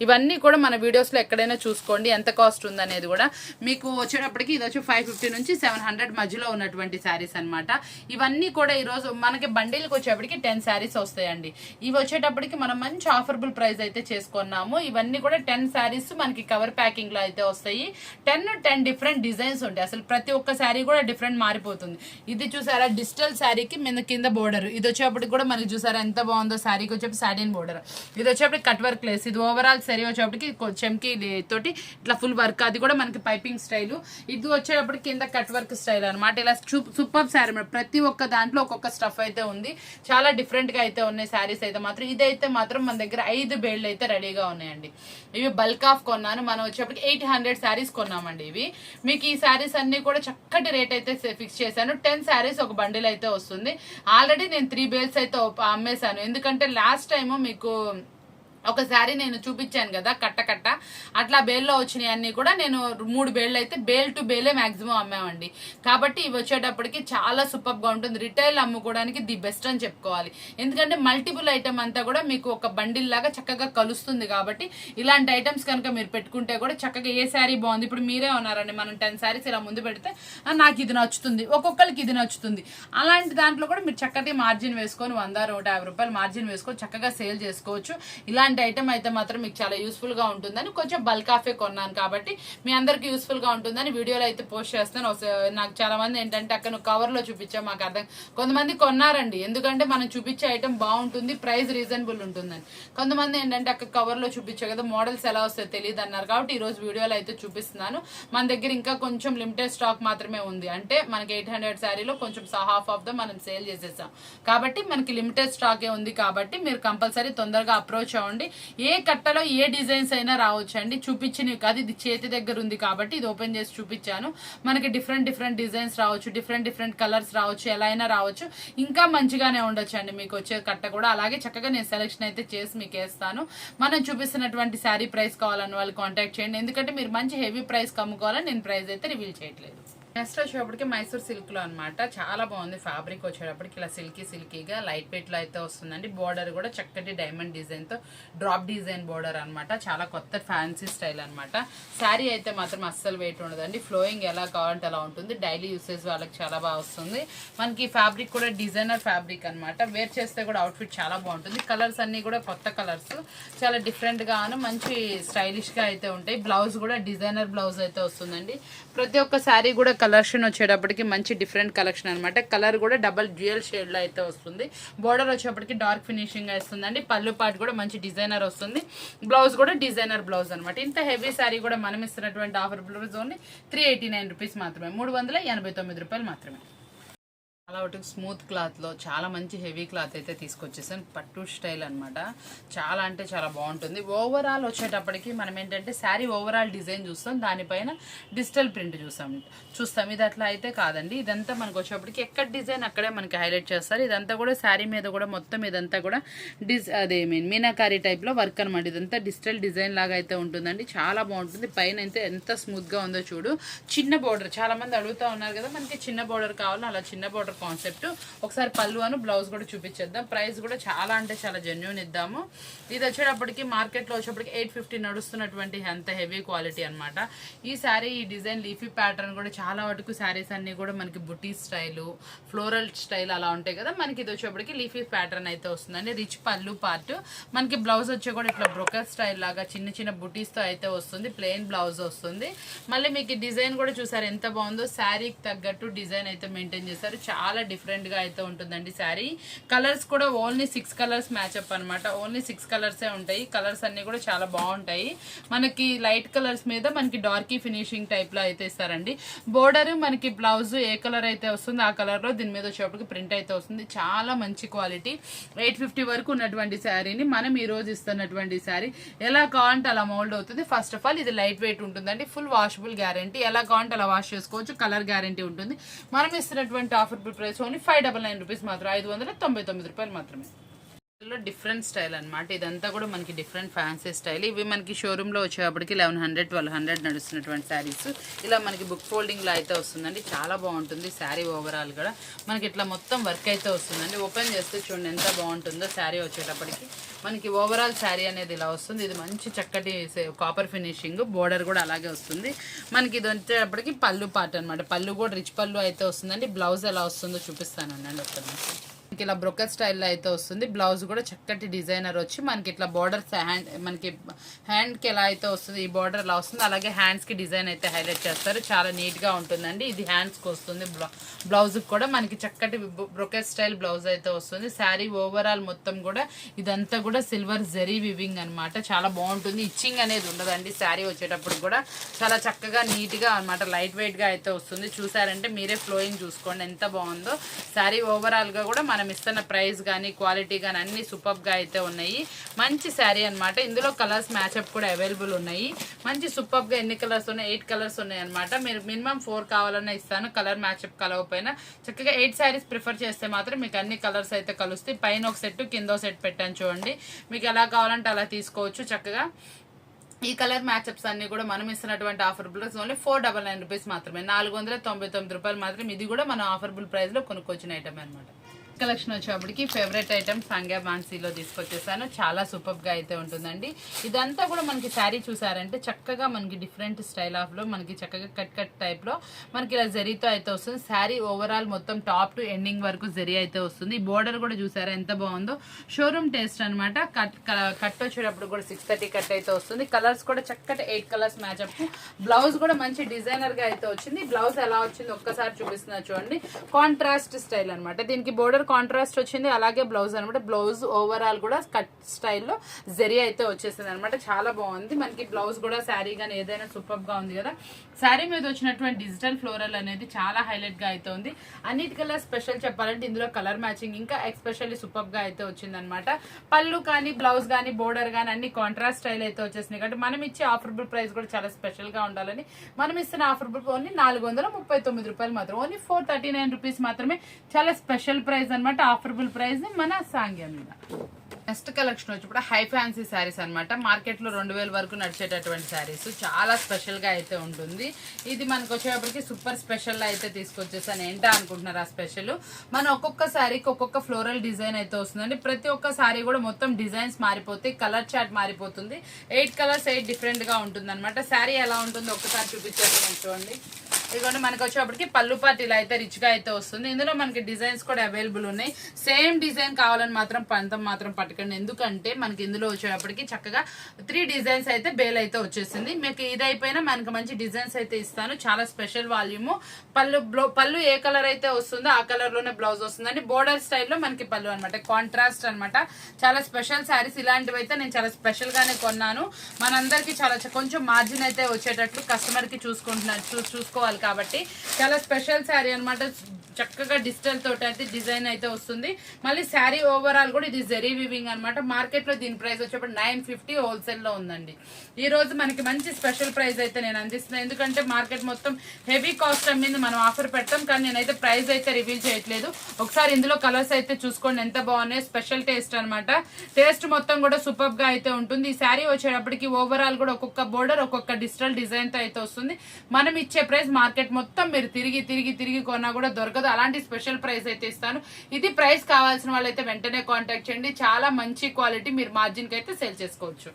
ఇవన్నీ కూడా మన వీడియోస్ లో ఎక్కడైనా చూసుకోండి ఎంత కాస్ట్ ఉందనేది కూడా. మీకు వచ్చేటప్పటికి ఇది వచ్చి 550 నుంచి 700 మధ్యలో ఉన్నటువంటి శారీస్ అనమాట. ఇవన్నీ కూడా ఈ రోజు మనకి బండిల్కి వచ్చేప్పటికి 10 శారీస్ వస్తాయండి. ఇవి వచ్చేటప్పటికి మనం మంచి ఆఫర్బుల్ ప్రైస్ అయితే చేసుకున్నాము. ఇవన్నీ కూడా 10 శారీస్ మనకి కవర్ ప్యాకింగ్ లో అయితే వస్తాయి. 10 డిఫరెంట్ డిజైన్స్ ఉంటాయి. అసలు ప్రతి ఒక్క శారీ కూడా డిఫరెంట్ మారిపోతుంది. ఇది చూసారా డిజిటల్ శారీకి మీద కింద బోర్డర్, ఇది వచ్చేప్పటికి కూడా మనకి చూసారా ఎంత బాగుందో. శారీకి వచ్చేప్పటికి సాటిన్ బోర్డర్, ఇది వచ్చేప్పటికి కట్ వర్క్ లేస్, ఇది ఓవరాల్ సరి వచ్చేప్పటికి చెంకి తోటి ఇట్లా ఫుల్ వర్క్, అది కూడా మనకి పైపింగ్ స్టైల్. ఇది వచ్చేటప్పటికి కింద కట్ వర్క్ స్టైల్ అనమాట. ఇలా సూపర్ శారీ, ప్రతి ఒక్క దాంట్లో ఒక్కొక్క స్టఫ్ అయితే ఉంది. చాలా డిఫరెంట్ గా అయితే ఉన్నాయి శారీస్ అయితే మాత్రం. ఇదైతే మాత్రం మన దగ్గర 5 బేళ్లు అయితే రెడీగా ఉన్నాయండి. ఇవి బల్క్ ఆఫ్ కొన్నాను, మనం వచ్చేప్పటికి 800 శారీస్ కొన్నామండి. ఇవి మీకు ఈ శారీస్ అన్ని కూడా చక్కటి రేట్ అయితే ఫిక్స్ చేశాను. 10 శారీస్ ఒక బండిల్ అయితే వస్తుంది. ఆల్రెడీ నేను 3 బేల్స్ అయితే అమ్మేశాను. ఎందుకంటే లాస్ట్ టైం మీకు ఒక శారీ నేను చూపించాను కదా కట్ట అట్లా బేల్లో వచ్చినాయి అన్ని కూడా నేను 3 బేళ్ళు అయితే బేల్ టు బేలే మాక్సిమం అమ్మామండి. కాబట్టి ఇవి వచ్చేటప్పటికి చాలా సూపర్ గా ఉంటుంది. రిటైల్ అమ్ముకోవడానికి ది బెస్ట్ అని చెప్పుకోవాలి. ఎందుకంటే మల్టిపుల్ ఐటమ్ అంతా కూడా మీకు ఒక బండిల్ లాగా చక్కగా కలుస్తుంది. కాబట్టి ఇలాంటి ఐటమ్స్ కనుక మీరు పెట్టుకుంటే కూడా చక్కగా ఏ శారీ బాగుంది, ఇప్పుడు మీరే ఉన్నారండి, మనం 10 శారీస్ ఇలా ముందు పెడితే నాకు ఇది నచ్చుతుంది, ఒక్కొక్కరికి ఇది నచ్చుతుంది. అలాంటి దాంట్లో కూడా మీరు చక్కటి మార్జిన్ వేసుకొని 100-150 రూపాయలు మార్జిన్ వేసుకొని చక్కగా సేల్ చేసుకోవచ్చు. ఇలాంటి ఐటమ్ అయితే మాత్రం మీకు చాలా యూస్ఫుల్ గా ఉంటుందని కొంచెం బల్క్ ఆఫే కొన్నాను కాబట్టి మీ అందరికి యూస్ఫుల్ గా ఉంటుందని వీడియోలో అయితే పోస్ట్ చేస్తాను. నాకు చాలా మంది ఏంటంటే అక్కడ నువ్వు కవర్ లో చూపించా మాకు అర్థం, కొంతమంది కొన్నారండి ఎందుకంటే మనం చూపించే ఐటమ్ బాగుంటుంది, ప్రైస్ రీజనబుల్ ఉంటుందని. కొంతమంది ఏంటంటే అక్కడ కవర్ లో చూపించే కదా మోడల్స్ ఎలా వస్తాయో తెలియదు అన్నారు. కాబట్టి ఈ రోజు వీడియోలో అయితే చూపిస్తున్నాను. మన దగ్గర ఇంకా కొంచెం లిమిటెడ్ స్టాక్ మాత్రమే ఉంది. అంటే మనకి 800 శారీలో కొంచెం హాఫ్ ఆఫ్ ద మనం సేల్ చేసేసాం కాబట్టి మనకి లిమిటెడ్ స్టాకే ఉంది. కాబట్టి మీరు కంపల్సరీ తొందరగా అప్రోచ్ అవ్వండి. ఏ కట్టలో ఏ డిజైన్స్ అయినా రావచ్చు అండి. చూపించిన కాదు, ఇది చేతి దగ్గర ఉంది కాబట్టి ఇది ఓపెన్ చేసి చూపించాను. మనకి డిఫరెంట్ డిజైన్స్ రావచ్చు, డిఫరెంట్ కలర్స్ రావచ్చు, ఎలా అయినా రావచ్చు. ఇంకా మంచిగానే ఉండొచ్చు అండి మీకు వచ్చే కట్ట కూడా. అలాగే చక్కగా నేను సెలెక్షన్ అయితే చేసి మీకు వేస్తాను. మనం చూపిస్తున్నటువంటి శారీ ప్రైస్ కావాలని వాళ్ళు కాంటాక్ట్ చేయండి. ఎందుకంటే మీరు మంచి హెవీ ప్రైస్ కమ్ముకోవాలని నేను ప్రైస్ అయితే రివీల్ చేయట్లేదు. నెక్స్ట్ వచ్చేటప్పటికి మైసూర్ సిల్క్ లో అనమాట. చాలా బాగుంది ఫ్యాబ్రిక్. వచ్చేటప్పటికి ఇలా సిల్కీగా లైట్ వెయిట్ లో అయితే వస్తుందండి. బోర్డర్ కూడా చక్కటి డైమండ్ డిజైన్ తో డ్రాప్ డిజైన్ బోర్డర్ అనమాట. చాలా కొత్త ఫ్యాన్సీ స్టైల్ అనమాట. శారీ అయితే మాత్రం అస్సలు వెయిట్ ఉండదండి. ఫ్లోయింగ్ ఎలా కావాలంటే అలా ఉంటుంది. డైలీ యూసేజ్ వాళ్ళకి చాలా బాగా వస్తుంది. మనకి ఫ్యాబ్రిక్ కూడా డిజైనర్ ఫ్యాబ్రిక్ అనమాట. వేర్ చేస్తే కూడా అవుట్ఫిట్ చాలా బాగుంటుంది. కలర్స్ అన్ని కూడా కొత్త కలర్స్, చాలా డిఫరెంట్ గాను మంచి స్టైలిష్ గా అయితే ఉంటాయి. బ్లౌజ్ కూడా డిజైనర్ బ్లౌజ్ అయితే వస్తుందండి. ప్రతి ఒక్క శారీ కూడా కలెక్షన్ వచ్చేటప్పటికి మంచి డిఫరెంట్ కలెక్షన్ అనమాట. కలర్ కూడా డబల్ డ్యూయల్ షేడ్ లో అయితే వస్తుంది. బోర్డర్ వచ్చేటప్పటికి డార్క్ ఫినిషింగ్ వస్తుందండి. పళ్ళు పాటు కూడా మంచి డిజైనర్ వస్తుంది. బ్లౌజ్ కూడా డిజైనర్ బ్లౌజ్ అనమాట. ఇంత హెవీ శారీ కూడా మనం ఇస్తున్నటువంటి ఆఫర్ బ్లౌజ్ ఓన్లీ 389 రూపీస్ మాత్రమే, 389 రూపాయలు మాత్రమే. అలా ఒకటి స్మూత్ క్లాత్లో చాలా మంచి హెవీ క్లాత్ అయితే తీసుకొచ్చేసాను. పట్టు స్టైల్ అనమాట. చాలా అంటే చాలా బాగుంటుంది. ఓవరాల్ వచ్చేటప్పటికి మనం ఏంటంటే శారీ ఓవరాల్ డిజైన్ చూస్తాం, దానిపైన డిజిటల్ ప్రింట్ చూస్తాం. ఇది అట్లా అయితే కాదండి. ఇదంతా మనకు వచ్చేటప్పటికి ఎక్కడ డిజైన్ అక్కడే మనకి హైలైట్ చేస్తారు. ఇదంతా కూడా శారీ మీద కూడా మొత్తం ఇదంతా కూడా మీనాకారీ టైప్లో వర్క్ అనమాట. ఇదంతా డిజిటల్ డిజైన్ లాగా అయితే ఉంటుందండి. చాలా బాగుంటుంది. పైన అయితే ఎంత స్మూత్గా ఉందో చూడు. చిన్న బోర్డర్, చాలా మంది అడుగుతూ ఉన్నారు కదా మనకి చిన్న బోర్డర్ కావాలి. అలా చిన్న బోర్డర్ కాన్సెప్ట్. ఒకసారి పళ్ళు అను బ్లౌజ్ కూడా చూపించేద్దాం. ప్రైస్ కూడా చాలా అంటే చాలా జెన్యూన్ ఇద్దాము. ఇది వచ్చేటప్పటికి మార్కెట్లో వచ్చేటప్పటికి 850 నడుస్తున్నటువంటి అంత హెవీ క్వాలిటీ అనమాట. ఈ శారీ ఈ డిజైన్ లీఫీ ప్యాటర్న్ కూడా చాలా వరకు శారీస్ అన్ని కూడా మనకి బుటీ స్టైలు, ఫ్లోరల్ స్టైల్ అలా ఉంటాయి కదా. మనకి ఇది వచ్చేటప్పటికి లీఫీ ప్యాటర్న్ అయితే వస్తుందండి. రిచ్ పళ్ళు పార్ట్. మనకి బ్లౌజ్ వచ్చే కూడా ఇట్లా బ్రోకర్ స్టైల్ లాగా చిన్న బుటీస్ తో అయితే వస్తుంది. ప్లెయిన్ బ్లౌజ్ వస్తుంది. మళ్ళీ మీకు డిజైన్ కూడా చూసారు ఎంత బాగుందో. శారీకి తగ్గట్టు డిజైన్ అయితే మెయింటైన్ చేశారు. చాలా డిఫరెంట్ గా అయితే ఉంటుందండి శారీ. కలర్స్ కూడా ఓన్లీ 6 కలర్స్ మ్యాచ్అప్ అనమాట. ఓన్లీ 6 కలర్సే ఉంటాయి. కలర్స్ అన్ని కూడా చాలా బాగుంటాయి. మనకి లైట్ కలర్స్ మీద మనకి డార్కీ ఫినిషింగ్ టైప్ లో అయితే ఇస్తారండి. బోర్డర్ మనకి బ్లౌజ్ ఏ కలర్ అయితే వస్తుంది ఆ కలర్ లో దీని మీద వచ్చేటప్పటికి ప్రింట్ అయితే వస్తుంది. చాలా మంచి క్వాలిటీ. 850 వరకు ఉన్నటువంటి శారీని మనం ఈ రోజు ఇస్తున్నటువంటి శారీ ఎలా కావాలంటే అలా మోల్డ్ అవుతుంది. ఫస్ట్ ఆఫ్ ఆల్ ఇది లైట్ వెయిట్ ఉంటుందండి. Full washable guarantee. ఎలా కావాలంటే అలా వాష్ చేసుకోవచ్చు. కలర్ గ్యారంటీ ఉంటుంది. మనం ఇస్తున్నటువంటి ఆఫర్ ప్రైస్ ఓన్లీ 599 రూపీస్ మాత్రం, 599 రూపాయలు మాత్రమే. డిఫరెంట్ స్టైల్ అనమాట. ఇదంతా కూడా మనకి డిఫరెంట్ ఫ్యాన్సీ స్టైల్. ఇవి మనకి షోరూమ్ లో వచ్చేటప్పటికి 1100-1200 నడుస్తున్నటువంటి శారీస్. ఇలా మనకి బుక్ ఫోల్డింగ్ లో అయితే వస్తుందండి. చాలా బాగుంటుంది శారీ. ఓవరాల్ కూడా మనకి ఇట్లా మొత్తం వర్క్ అయితే వస్తుందండి. ఓపెన్ చేస్తే చూడండి ఎంత బాగుంటుందో శారీ వచ్చేటప్పటికి. మనకి ఓవరాల్ శారీ అనేది ఇలా వస్తుంది. ఇది మంచి చక్కటి కాపర్ ఫినిషింగ్. బోర్డర్ కూడా అలాగే వస్తుంది. మనకి ఇది వచ్చేటప్పటికి పళ్ళు పార్ట్ అనమాట. పళ్ళు కూడా రిచ్ పళ్ళు అయితే వస్తుందండి. బ్లౌజ్ ఎలా వస్తుందో చూపిస్తానండి ఒకసారి. ఇలా బ్రోకర్ స్టైల్లో అయితే వస్తుంది. బ్లౌజ్ కూడా చక్కటి డిజైనర్ వచ్చి మనకి ఇట్లా బోర్డర్స్ మనకి హ్యాండ్కి ఎలా అయితే వస్తుంది ఈ బోర్డర్ అలా వస్తుంది. అలాగే హ్యాండ్స్కి డిజైన్ అయితే హైలైట్ చేస్తారు. చాలా నీట్గా ఉంటుందండి. ఇది హ్యాండ్స్కి వస్తుంది. బ్లౌజ్కి కూడా మనకి చక్కటి బ్రోకర్ స్టైల్ బ్లౌజ్ అయితే వస్తుంది. శారీ ఓవరాల్ మొత్తం కూడా ఇదంతా కూడా సిల్వర్ జరీ వివింగ్ అనమాట. చాలా బాగుంటుంది. ఇచ్చింగ్ అనేది ఉండదండి. శారీ వచ్చేటప్పుడు కూడా చాలా చక్కగా నీట్గా అనమాట. లైట్ వెయిట్గా అయితే వస్తుంది. చూసారంటే మీరే ఫ్లోయింగ్ చూసుకోండి ఎంత బాగుందో. శారీ ఓవరాల్గా కూడా మనం మనం ఇస్తున్న ప్రైస్ కానీ క్వాలిటీ కానీ అన్ని సూపర్గా అయితే ఉన్నాయి. మంచి శారీ అనమాట. ఇందులో కలర్స్ మ్యాచ్అప్ కూడా అవైలబుల్ ఉన్నాయి. మంచి సూపర్గా ఎన్ని కలర్స్ ఉన్నాయి, 8 కలర్స్ ఉన్నాయి అనమాట. మీరు మినిమం 4 కావాలన్నా ఇస్తాను. కలర్ మ్యాచ్అప్ కలవకపోయినా చక్కగా 8 శారీస్ ప్రిఫర్ చేస్తే మాత్రం మీకు అన్ని కలర్స్ అయితే కలుస్తాయి. పైన ఒక సెట్ కింద ఒక సెట్ పెట్టాను చూడండి. మీకు ఎలా కావాలంటే అలా తీసుకోవచ్చు. చక్కగా ఈ కలర్ మ్యాచ్అప్స్ అన్ని కూడా మనం ఇస్తున్నటువంటి ఆఫర్బుల్ ప్రైస్ ఓన్లీ 499 రూపీస్ మాత్రమే, 499 రూపాయలు మాత్రమే. ఇది కూడా మనం ఆఫర్బుల్ ప్రైస్ లో కొనుక్కొచ్చిన ఐటమ్ అనమాట. కలెక్షన్ వచ్చేప్పటికి ఫేవరెట్ ఐటమ్ సంగ్యా బాన్సీలో తీసుకొచ్చేసాను. చాలా సూపర్ గా అయితే ఉంటుందండి. ఇదంతా కూడా మనకి శారీ చూసారంటే చక్కగా మనకి డిఫరెంట్ స్టైల్ ఆఫ్ లో మనకి చక్కగా కట్ టైప్ లో మనకి ఇలా జరీతో అయితే వస్తుంది. శారీ ఓవరాల్ మొత్తం టాప్ టు ఎండింగ్ వరకు జరీ అయితే వస్తుంది. బోర్డర్ కూడా చూసారా ఎంత బాగుందో, షోరూమ్ టేస్ట్ అనమాట. కట్ వచ్చేటప్పుడు కూడా 630 కట్ అయితే వస్తుంది. కలర్స్ కూడా చక్కటి 8 కలర్స్ మ్యాచ్అప్. బ్లౌజ్ కూడా మంచి డిజైనర్ గా అయితే వచ్చింది. బ్లౌజ్ ఎలా వచ్చింది ఒక్కసారి చూపిస్తున్నా చూడండి. కాంట్రాస్ట్ స్టైల్ అనమాట. దీనికి బోర్డర్ కాంట్రాస్ట్ వచ్చింది, అలాగే బ్లౌజ్ అనమాట. బ్లౌజ్ ఓవరాల్ కూడా కట్ స్టైల్లో జరీ అయితే వచ్చేసింది అనమాట. చాలా బాగుంది. మనకి బ్లౌజ్ కూడా శారీ కానీ ఏదైనా సూపర్ గా ఉంది కదా. శారీ మీద వచ్చినటువంటి డిజిటల్ ఫ్లోరల్ అనేది చాలా హైలైట్ గా అయితే ఉంది. అన్నిటికల్లా స్పెషల్ చెప్పాలంటే ఇందులో కలర్ మ్యాచింగ్ ఇంకా ఎక్స్పెషల్లీ సూపర్ గా అయితే వచ్చింది అనమాట. పళ్ళు కానీ బ్లౌజ్ కానీ బోర్డర్ కానీ అన్ని కాంట్రాస్ట్ స్టైల్ అయితే వచ్చేసినాయి. కాబట్టి మనం ఇచ్చే ఆఫర్బుల్ ప్రైస్ కూడా చాలా స్పెషల్ గా ఉండాలని మనం ఇస్తున్న ఆఫర్బుల్ ఓన్లీ 439 రూపాయలు మాత్రం, ఓన్లీ 439 రూపీస్ మాత్రమే. చాలా స్పెషల్ ప్రైస్ అనమాట. ఆఫర్బుల్ ప్రైస్ మన సాంగ్యా మీద. నెక్స్ట్ కలెక్షన్ వచ్చి హై ఫ్యాన్సీ శారీస్ అనమాట. మార్కెట్ లో 2000 వరకు నడిచేటటువంటి శారీస్ చాలా స్పెషల్ గా అయితే ఉంటుంది. ఇది మనకు వచ్చేటప్పటికి సూపర్ స్పెషల్ అయితే తీసుకొచ్చేసాను. ఏంటా అనుకుంటున్నారు ఆ స్పెషల్? మన ఒక్కొక్క శారీకి ఒక్కొక్క ఫ్లోరల్ డిజైన్ అయితే వస్తుందండి. ప్రతి ఒక్క శారీ కూడా మొత్తం డిజైన్స్ మారిపోతాయి, కలర్ చార్ట్ మారిపోతుంది. 8 కలర్స్ 8 డిఫరెంట్ గా ఉంటుంది అనమాట. శారీ ఎలా ఉంటుందో ఒక్కసారి చూపించేస్తాను చూడండి. ఇదిగోండి మనకు వచ్చేప్పటికి పళ్ళు పార్ట్ ఇలా అయితే రిచ్ గా అయితే వస్తుంది. ఇందులో మనకి డిజైన్స్ కూడా అవైలబుల్ ఉన్నాయి. సేమ్ డిజైన్ కావాలని మాత్రం పంతం మాత్రం పట్టుకోండి. ఎందుకంటే మనకి ఇందులో వచ్చేటప్పటికి చక్కగా 3 డిజైన్స్ అయితే బేల్ అయితే వచ్చేసింది. మీకు ఇది అయిపోయినా మనకి మంచి డిజైన్స్ అయితే ఇస్తాను. చాలా స్పెషల్ వాల్యూమ్. పళ్ళు ఏ కలర్ అయితే వస్తుందో ఆ కలర్ లోనే బ్లౌజ్ వస్తుందండి. బోర్డర్ స్టైల్లో మనకి పళ్ళు అనమాట, కాంట్రాస్ట్ అనమాట. చాలా స్పెషల్ శారీస్. ఇలాంటివి అయితే నేను చాలా స్పెషల్ గానే కొన్నాను. మనందరికి చాలా కొంచెం మార్జిన్ అయితే వచ్చేటట్లు కస్టమర్ కి చూసుకోవాలి కాబట్టి చాలా స్పెషల్ శారీ అనమాట. చక్కగా డిజిటల్ తోటి అయితే డిజైన్ అయితే వస్తుంది. మళ్ళీ శారీ ఓవరాల్ కూడా ఇది జరీ వివింగ్ అనమాట. మార్కెట్ లో దీని ప్రైస్ వచ్చేప్పుడు 950 హోల్సేల్ లో ఉందండి. ఈ రోజు మనకి మంచి స్పెషల్ ప్రైస్ అయితే నేను అందిస్తున్నాను. ఎందుకంటే మార్కెట్ మొత్తం హెవీ కాస్ట్ మీద మనం ఆఫర్ పెడతాం, కానీ నేనైతే ప్రైస్ అయితే రివీల్ చేయట్లేదు. ఒకసారి ఇందులో కలర్స్ అయితే చూసుకోండి ఎంత బాగున్నాయి. స్పెషల్ టేస్ట్ అనమాట. టేస్ట్ మొత్తం కూడా సూపర్ గా అయితే ఉంటుంది. ఈ శారీ వచ్చేటప్పటికి ఓవరాల్ కూడా ఒక్కొక్క బోర్డర్ ఒక్కొక్క డిజిటల్ డిజైన్ తో అయితే వస్తుంది. మనం ఇచ్చే ప్రైస్ మార్కెట్ మొత్తం మీరు తిరిగి కొన్నా కూడా దొరకదు. అలాంటి స్పెషల్ ప్రైస్ అయితే ఇస్తాను. ఇది ప్రైస్ కావాల్సిన వాళ్ళైతే వెంటనే కాంటాక్ట్ చేయండి. చాలా మంచి క్వాలిటీ, మీరు మార్జిన్ కి అయితే సేల్ చేసుకోవచ్చు.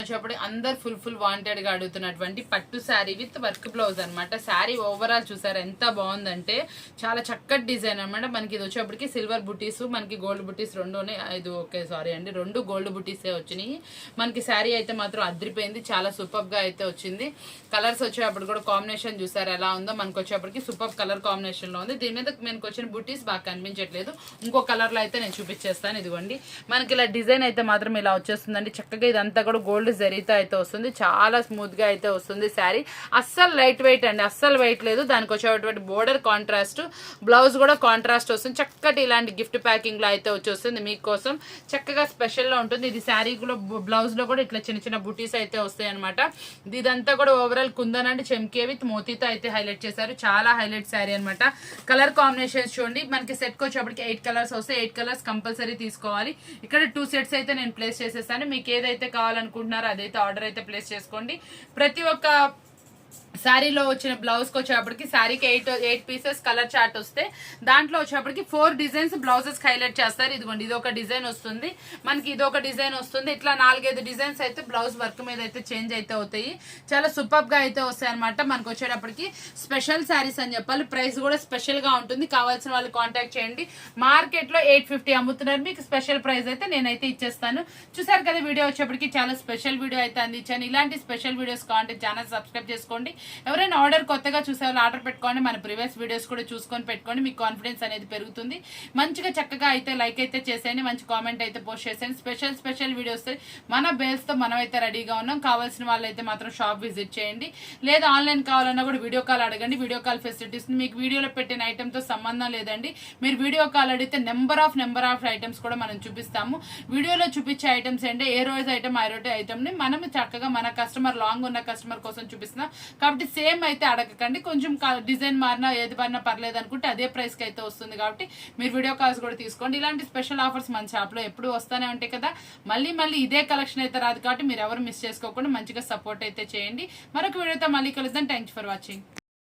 వచ్చేప్పుడు అందరు ఫుల్ వాంటెడ్ గా అడుగుతున్నటువంటి పట్టు శారీ విత్ వర్క్ బ్లౌజ్ అనమాట. శారీ ఓవరాల్ చూసారు ఎంత బాగుందంటే చాలా చక్కటి డిజైన్ అనమాట. మనకి ఇది వచ్చేప్పటికి సిల్వర్ బుటీస్, మనకి గోల్డ్ బుటీస్ రెండు ఉన్నాయి. ఇది ఓకే సారీ అండి, 2 గోల్డ్ బుటీసే వచ్చినాయి. మనకి శారీ అయితే మాత్రం అద్రిపోయింది. చాలా సూపర్ గా అయితే వచ్చింది. కలర్స్ వచ్చేటప్పుడు కూడా కాంబినేషన్ చూసారు ఎలా ఉందో. మనకు వచ్చేప్పటికి సూపర్ కలర్ కాంబినేషన్ లో ఉంది. దీని మీద మనకు వచ్చిన బుటీస్ బాగా కనిపించట్లేదు. ఇంకో కలర్ లో అయితే నేను చూపించేస్తాను. ఇదిగోండి మనకి ఇలా డిజైన్ అయితే మాత్రం ఇలా వచ్చేస్తుందండి. చక్కగా ఇదంతా కూడా గోల్డ్ జరీతో అయితే వస్తుంది. చాలా స్మూత్ గా అయితే వస్తుంది శారీ. అస్సలు లైట్ వెయిట్ అండి, అస్సలు వెయిట్ లేదు. దానికి వచ్చేటువంటి బోర్డర్ కాంట్రాస్ట్, బ్లౌజ్ కూడా కాంట్రాస్ట్ వస్తుంది. చక్కటి ఇలాంటి గిఫ్ట్ ప్యాకింగ్ లో అయితే వచ్చేస్తుంది మీకోసం. చక్కగా స్పెషల్ లో ఉంటుంది. ఇది శారీ కూడా బ్లౌజ్ లో కూడా ఇట్లా చిన్న బుటీస్ అయితే వస్తాయి అనమాట. ఇదంతా కూడా ఓవరాల్ కుందన్ అండి చెమ్కే విత్ మోతీతో అయితే హైలైట్ చేశారు. చాలా హైలైట్ శారీ అనమాట. కలర్ కాంబినేషన్స్ చూడండి. మనకి సెట్ కి వచ్చేప్పటికి 8 కలర్స్ వస్తాయి. 8 కలర్స్ కంపల్సరీ తీసుకోవాలి. ఇక్కడ 2 సెట్స్ అయితే నేను ప్లేస్ చేసేస్తాను. మీకు ఏదైతే కావాలనుకుంటున్నారో అదైతే ఆర్డర్ అయితే ప్లేస్ చేసుకోండి. ప్రతి ఒక్క శారీలో వచ్చిన బ్లౌజ్ కి వచ్చేప్పటికి శారీకి 8 పీసెస్ కలర్ చార్ట్ వస్తే దాంట్లో వచ్చేప్పటికి 4 డిజైన్స్ బ్లౌజెస్ హైలైట్ చేస్తారు. ఇదిగోండి ఇది ఒక డిజైన్ వస్తుంది, మనకి ఇది ఒక డిజైన్ వస్తుంది. ఇట్లా 4-5 డిజైన్స్ అయితే బ్లౌజ్ వర్క్ మీద అయితే చేంజ్ అయితే అవుతాయి. చాలా సూపర్ గా అయితే వస్తాయి అనమాట. మనకు వచ్చేటప్పటికి స్పెషల్ శారీస్ అని చెప్పాలి. ప్రైస్ కూడా స్పెషల్ గా ఉంటుంది. కావాల్సిన వాళ్ళు కాంటాక్ట్ చేయండి. మార్కెట్ లో 850 అమ్ముతున్నారు. మీకు స్పెషల్ ప్రైస్ అయితే నేనైతే ఇచ్చేస్తాను. చూసారు కదా వీడియో వచ్చేప్పటికి చాలా స్పెషల్ వీడియో అయితే అందించాను. ఇలాంటి స్పెషల్ వీడియోస్ కావాలంటే ఛానల్ సబ్స్క్రైబ్ చేసుకోండి. ఎవరైనా ఆర్డర్ కొత్తగా చూసే వాళ్ళు ఆర్డర్ పెట్టుకోండి, మన ప్రీవియస్ వీడియోస్ కూడా చూసుకొని పెట్టుకోండి, మీకు కాన్ఫిడెన్స్ అనేది పెరుగుతుంది. మంచిగా చక్కగా అయితే లైక్ అయితే చేసేయండి, మంచి కామెంట్ అయితే పోస్ట్ చేసేయండి. స్పెషల్ వీడియోస్ మన బేల్స్ తో మనం అయితే రెడీగా ఉన్నాం. కావాల్సిన వాళ్ళు అయితే మాత్రం షాప్ విజిట్ చేయండి, లేదా ఆన్లైన్ కావాలన్నా కూడా వీడియో కాల్ అడగండి. వీడియో కాల్ ఫెసిలిటీస్ మీకు వీడియోలో పెట్టిన ఐటమ్ తో సంబంధం లేదండి. మీరు వీడియో కాల్ అడిగితే నెంబర్ ఆఫ్ ఐటమ్స్ కూడా మనం చూపిస్తాము. వీడియోలో చూపించే ఐటమ్స్ అంటే ఏ రోజు ఐటమ్ ఆ రోజు ఐటమ్ ని మనం చక్కగా మన కస్టమర్ లాంగ్ ఉన్న కస్టమర్ కోసం చూపిస్తున్నాం కాబట్టి సేమ్ అయితే అడగకండి. కొంచెం డిజైన్ మారినా ఏది మారినా పర్లేదు అనుకుంటే అదే ప్రైస్ కి అయితే వస్తుంది. కాబట్టి మీరు వీడియో కాల్స్ కూడా తీసుకోండి. ఇలాంటి స్పెషల్ ఆఫర్స్ మన షాప్ లో ఎప్పుడు వస్తానే ఉంటాయి కదా. మళ్ళీ ఇదే కలెక్షన్ అయితే రాదు కాబట్టి మీరు ఎవరు మిస్ చేసుకోకుండా మంచిగా సపోర్ట్ అయితే చేయండి. మరొక వీడియోతో మళ్ళీ కలుద్దాం. Thanks for watching.